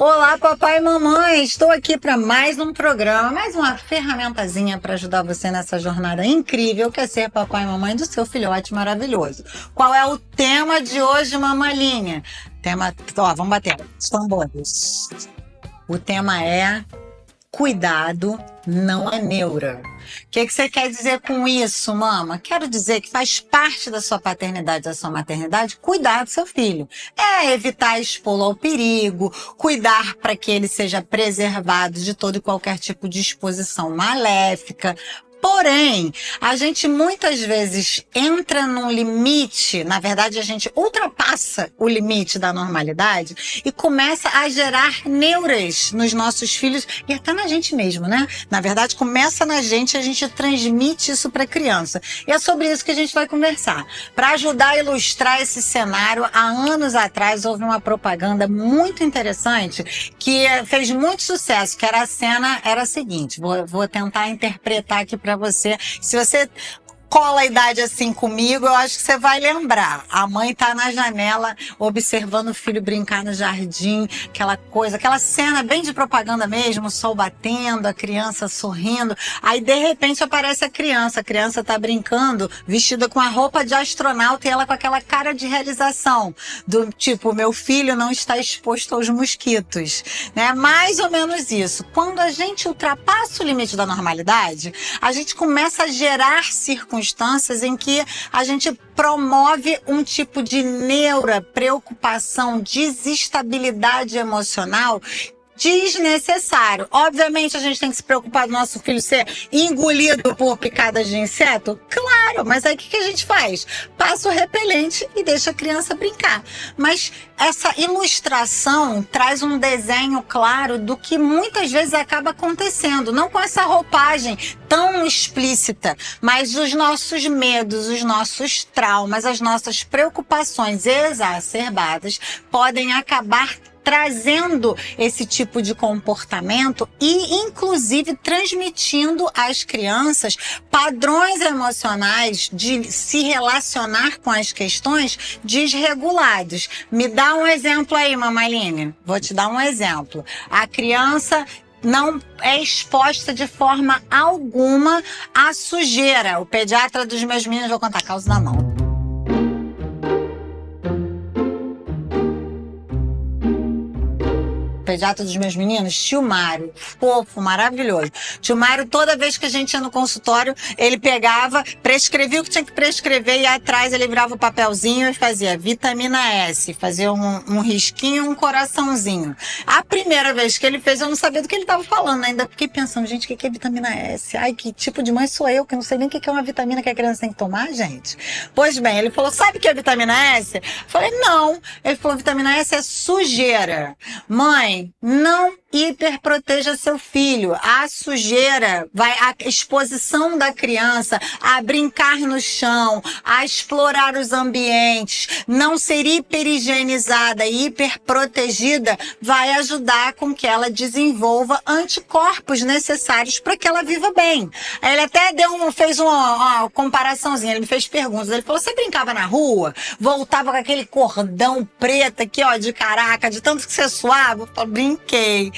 Olá, papai e mamãe! Estou aqui para mais um programa, mais uma ferramentazinha para ajudar você nessa jornada incrível que é ser papai e mamãe do seu filhote maravilhoso. Qual é o tema de hoje, mamalinha? Vamos bater os tambores. O tema é cuidado não é neura. O que você quer dizer com isso, mama? Quero dizer que faz parte da sua paternidade, da sua maternidade, cuidar do seu filho. É evitar expô-lo ao perigo, cuidar para que ele seja preservado de todo e qualquer tipo de exposição maléfica. Porém, a gente muitas vezes entra num limite, na verdade a gente ultrapassa o limite da normalidade e começa a gerar neuras nos nossos filhos e até na gente mesmo, né? Na verdade, começa na gente e a gente transmite isso para a criança. E é sobre isso que a gente vai conversar. Para ajudar a ilustrar esse cenário, há anos atrás houve uma propaganda muito interessante que fez muito sucesso, que era a seguinte, vou tentar interpretar aqui para você. Se você cola a idade assim comigo, eu acho que você vai lembrar. A mãe tá na janela observando o filho brincar no jardim, aquela coisa, aquela cena bem de propaganda mesmo, o sol batendo, a criança sorrindo. Aí de repente aparece a criança tá brincando, vestida com a roupa de astronauta e ela com aquela cara de realização, do tipo, meu filho não está exposto aos mosquitos, né? Mais ou menos isso. Quando a gente ultrapassa o limite da normalidade, a gente começa a gerar circunstâncias em que a gente promove um tipo de neura, preocupação, desestabilidade emocional desnecessário. Obviamente a gente tem que se preocupar do nosso filho ser engolido por picadas de inseto? Claro, mas aí o que a gente faz? Passa o repelente e deixa a criança brincar. Mas essa ilustração traz um desenho claro do que muitas vezes acaba acontecendo, não com essa roupagem tão explícita, mas os nossos medos, os nossos traumas, as nossas preocupações exacerbadas podem acabar trazendo esse tipo de comportamento e, inclusive, transmitindo às crianças padrões emocionais de se relacionar com as questões desregulados. Me dá um exemplo aí, mamaline. Vou te dar um exemplo. A criança não é exposta de forma alguma à sujeira. O pediatra dos meus meninos, vou contar, causa na mão. Pediatra dos meus meninos, tio Mário, fofo, maravilhoso. Tio Mário, toda vez que a gente ia no consultório, ele pegava, prescrevia o que tinha que prescrever e atrás ele virava o papelzinho e fazia vitamina S, fazia um risquinho, um coraçãozinho. A primeira vez que ele fez, eu não sabia do que ele estava falando, ainda fiquei pensando, gente, o que é vitamina S? Ai, que tipo de mãe sou eu, que não sei nem o que é uma vitamina que a criança tem que tomar, gente? Pois bem, ele falou, sabe o que é vitamina S? Eu falei, não. Ele falou, vitamina S é sujeira. Mãe, não hiperproteja seu filho. A sujeira, a exposição da criança a brincar no chão, a explorar os ambientes, não ser hiperhigienizada e hiperprotegida, vai ajudar com que ela desenvolva anticorpos necessários para que ela viva bem. Ele até fez uma comparaçãozinha, ele me fez perguntas. Ele falou, você brincava na rua? Voltava com aquele cordão preto aqui, ó, de caraca, de tanto que você suava? Eu falei, brinquei.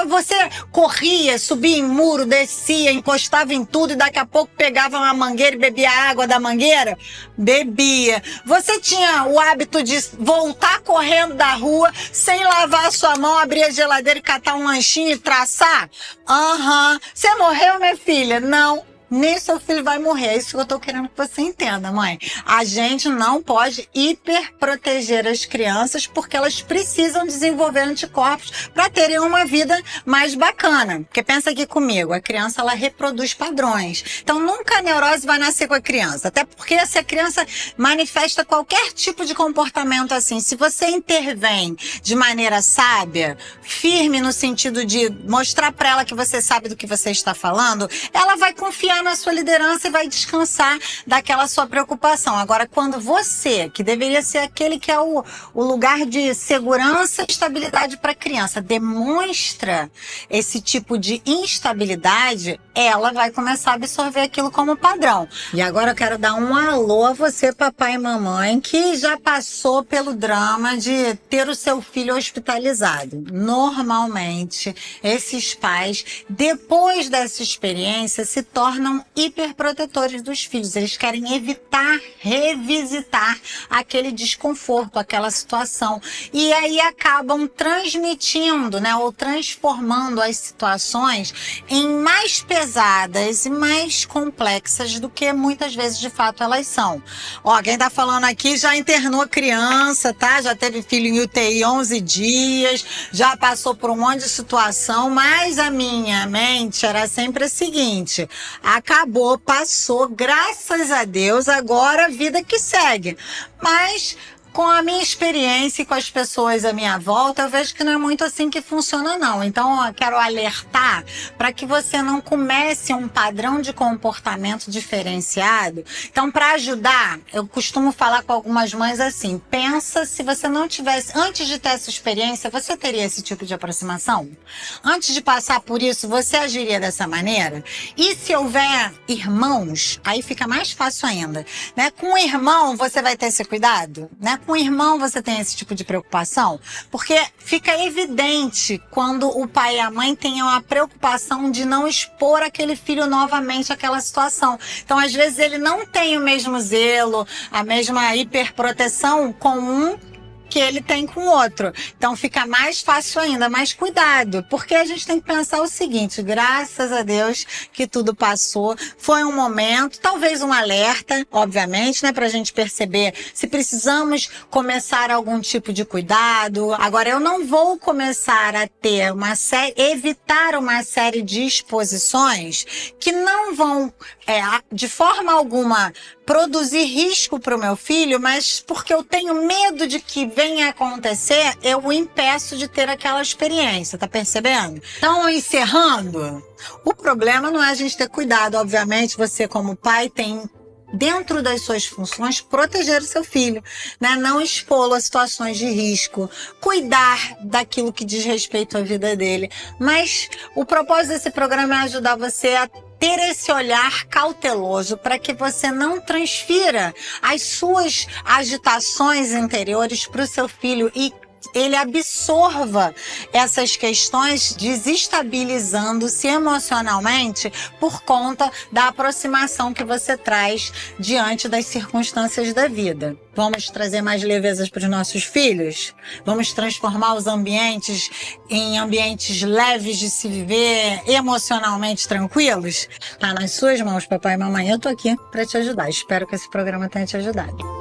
Você corria, subia em muro, descia, encostava em tudo e daqui a pouco pegava uma mangueira e bebia água da mangueira? Bebia. Você tinha o hábito de voltar correndo da rua sem lavar a sua mão, abrir a geladeira e catar um lanchinho e traçar? Aham. Você morreu, minha filha? Não. Nem seu filho vai morrer. É isso que eu tô querendo que você entenda, mãe. A gente não pode hiperproteger as crianças porque elas precisam desenvolver anticorpos para terem uma vida mais bacana. Porque pensa aqui comigo, a criança ela reproduz padrões. Então nunca a neurose vai nascer com a criança. Até porque se a criança manifesta qualquer tipo de comportamento assim, se você intervém de maneira sábia, firme no sentido de mostrar para ela que você sabe do que você está falando, ela vai confiar confiar na sua liderança e vai descansar daquela sua preocupação. Agora, quando você, que deveria ser aquele que é o lugar de segurança e estabilidade para a criança, demonstra esse tipo de instabilidade, ela vai começar a absorver aquilo como padrão. E agora eu quero dar um alô a você, papai e mamãe, que já passou pelo drama de ter o seu filho hospitalizado. Normalmente, esses pais, depois dessa experiência, se tornam hiperprotetores dos filhos. Eles querem evitar revisitar aquele desconforto, aquela situação. E aí acabam transmitindo, né, ou transformando as situações em mais pesadas e mais complexas do que muitas vezes de fato elas são. Ó, quem tá falando aqui já internou criança, tá? Já teve filho em UTI 11 dias, já passou por um monte de situação, mas a minha mente era sempre a seguinte: acabou, passou, graças a Deus, agora a vida que segue. Mas com a minha experiência e com as pessoas à minha volta, eu vejo que não é muito assim que funciona, não. Então, eu quero alertar para que você não comece um padrão de comportamento diferenciado. Então, para ajudar, eu costumo falar com algumas mães assim: pensa, se você não tivesse, antes de ter essa experiência, você teria esse tipo de aproximação? Antes de passar por isso, você agiria dessa maneira? E se houver irmãos, aí fica mais fácil ainda, né? Com o irmão, você vai ter esse cuidado, né? Com o irmão você tem esse tipo de preocupação? Porque fica evidente quando o pai e a mãe têm a preocupação de não expor aquele filho novamente àquela situação. Então, às vezes, ele não tem o mesmo zelo, a mesma hiperproteção com um que ele tem com o outro. Então fica mais fácil ainda, mas cuidado, porque a gente tem que pensar o seguinte: graças a Deus que tudo passou, foi um momento, talvez um alerta, obviamente, né, pra gente perceber se precisamos começar algum tipo de cuidado. Agora, eu não vou começar a ter evitar uma série de exposições que não vão, de forma alguma, produzir risco para o meu filho, mas porque eu tenho medo de que venha a acontecer, eu o impeço de ter aquela experiência, tá percebendo? Então, encerrando, o problema não é a gente ter cuidado, obviamente, você como pai tem, dentro das suas funções, proteger o seu filho, né? Não expô-lo a situações de risco, cuidar daquilo que diz respeito à vida dele. Mas o propósito desse programa é ajudar você a ter esse olhar cauteloso para que você não transfira as suas agitações interiores para o seu filho e ele absorva essas questões, desestabilizando-se emocionalmente por conta da aproximação que você traz diante das circunstâncias da vida. Vamos trazer mais levezas para os nossos filhos? Vamos transformar os ambientes em ambientes leves de se viver, emocionalmente tranquilos? Tá nas suas mãos, papai e mamãe. Eu tô aqui para te ajudar. Espero que esse programa tenha te ajudado.